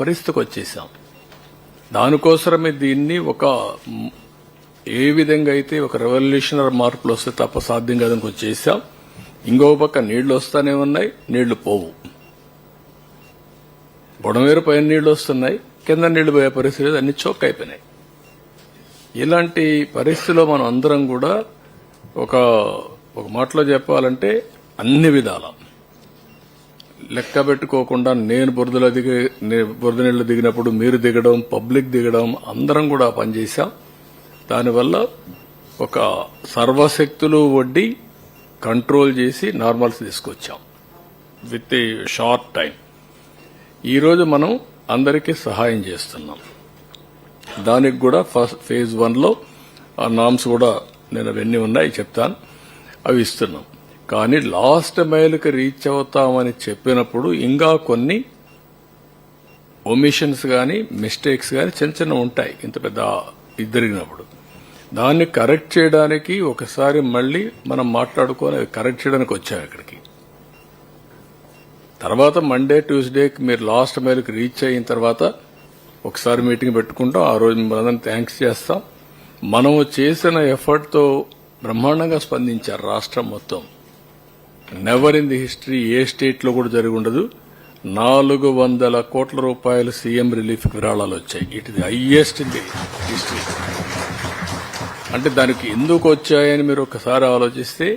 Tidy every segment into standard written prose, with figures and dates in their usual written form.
పరిస్థితికి వచ్చేసాం. దానికోసమే దీన్ని ఏ విధంగా అయితే ఒక రెవల్యూషనరీ మార్పులు వస్తే తప్ప సాధ్యం కాదని వచ్చేసాం. ఇంకో పక్క నీళ్లు వస్తానే ఉన్నాయి, నీళ్లు పోవు. బుడమేరు పైన నీళ్లు వస్తున్నాయి, కింద నీళ్లు పోయే పరిస్థితి అన్ని చోక్ అయిపోయినాయి. ఇలాంటి పరిస్థితిలో మనం అందరం కూడా ఒక మాటలో చెప్పాలంటే అన్ని విధాల లెక్క పెట్టుకోకుండా నేను బురద నీళ్లు దిగినప్పుడు మీరు దిగడం, పబ్లిక్ దిగడం, అందరం కూడా పనిచేశాం. దానివల్ల ఒక సర్వశక్తులు వడ్డీ కంట్రోల్ చేసి నార్మల్స్ తీసుకొచ్చాం విత్ ఏ షార్ట్ టైం. ఈరోజు మనం అందరికీ సహాయం చేస్తున్నాం. దానికి కూడా ఫేజ్ 1లో ఆ నామ్స్ కూడా నేను అవన్నీ ఉన్నాయి చెప్తాను, అవి ఇస్తున్నాం. కానీ లాస్ట్ మైల్కి రీచ్ అవుతామని చెప్పినప్పుడు ఇంకా కొన్ని ఒమిషన్స్ కానీ మిస్టేక్స్ కానీ చిన్న చిన్న ఉంటాయి. ఇంత పెద్ద జరిగినప్పుడు దాన్ని కరెక్ట్ చేయడానికి ఒకసారి మళ్లీ మనం మాట్లాడుకొని కరెక్ట్ చేయడానికి వచ్చాం ఇక్కడికి. తర్వాత మండే ట్యూస్డేకి మీరు లాస్ట్ మైల్కి రీచ్ అయిన తర్వాత ఒకసారి మీటింగ్ పెట్టుకుంటాం. ఆ రోజు మనందరం థ్యాంక్స్ చేస్తాం. మనము చేసిన ఎఫర్ట్తో బ్రహ్మాండంగా స్పందించారు రాష్ట్రం మొత్తం. Never in the history A state లో కూడా జరిగి ఉండదు. 400 కోట్ల రూపాయలు సీఎం రిలీఫ్ విరాళాలు వచ్చాయి. It is highest in the history. అంటే దానికి ఎందుకు వచ్చాయని మీరు ఒకసారి ఆలోచిస్తే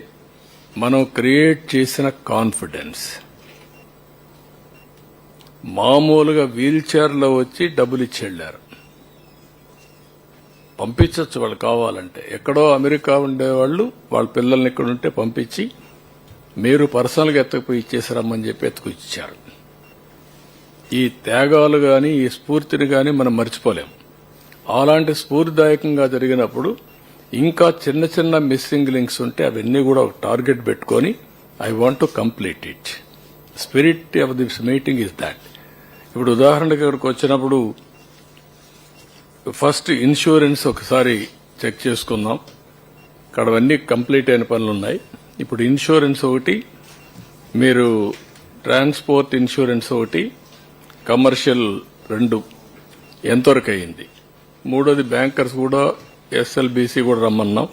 మనం క్రియేట్ చేసిన కాన్ఫిడెన్స్. మామూలుగా వీల్ చైర్లో వచ్చి డబ్బులు ఇచ్చి వెళ్లారు. పంపించవచ్చు వాళ్ళు కావాలంటే. ఎక్కడో అమెరికా ఉండేవాళ్లు వాళ్ళ పిల్లల్ని ఇక్కడ ఉంటే పంపించి మీరు పర్సనల్గా ఎత్తకపోయి ఇచ్చేసారమ్మని చెప్పి ఎత్తుకు ఇచ్చారు. ఈ త్యాగాలు గాని ఈ స్ఫూర్తిని గాని మనం మర్చిపోలేం. అలాంటి స్ఫూర్తిదాయకంగా జరిగినప్పుడు ఇంకా చిన్న చిన్న మిస్సింగ్ లింక్స్ ఉంటే అవన్నీ కూడా ఒక టార్గెట్ పెట్టుకుని I want to complete it. Spirit of this meeting is that. ఇప్పుడు ఉదాహరణకు ఇక్కడికి వచ్చినప్పుడు ఫస్ట్ ఇన్సూరెన్స్ ఒకసారి చెక్ చేసుకుందాం. ఇక్కడ అవన్నీ కంప్లీట్ అయిన పనులున్నాయి. ఇప్పుడు ఇన్సూరెన్స్ ఒకటి, మీరు ట్రాన్స్పోర్ట్ ఇన్సూరెన్స్ ఒకటి, కమర్షియల్ 2 ఎంతవరకు అయింది. మూడోది బ్యాంకర్స్ కూడా ఎస్ఎల్బీసీ కూడా రమ్మన్నాం.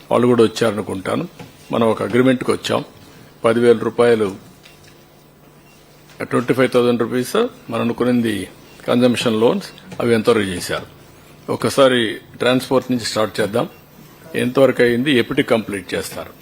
వాళ్ళు కూడా వచ్చారనుకుంటాను. మనం ఒక అగ్రిమెంట్కి వచ్చాం. 10,000 రూపాయలు 25,000 రూపీస్ మనం అనుకున్నది కన్జంప్షన్ లోన్స్, అవి ఎంతవరకు చేశారు. ఒకసారి ట్రాన్స్పోర్ట్ నుంచి స్టార్ట్ చేద్దాం. ఎంతవరకు అయింది, ఎప్పటికి కంప్లీట్ చేస్తారు.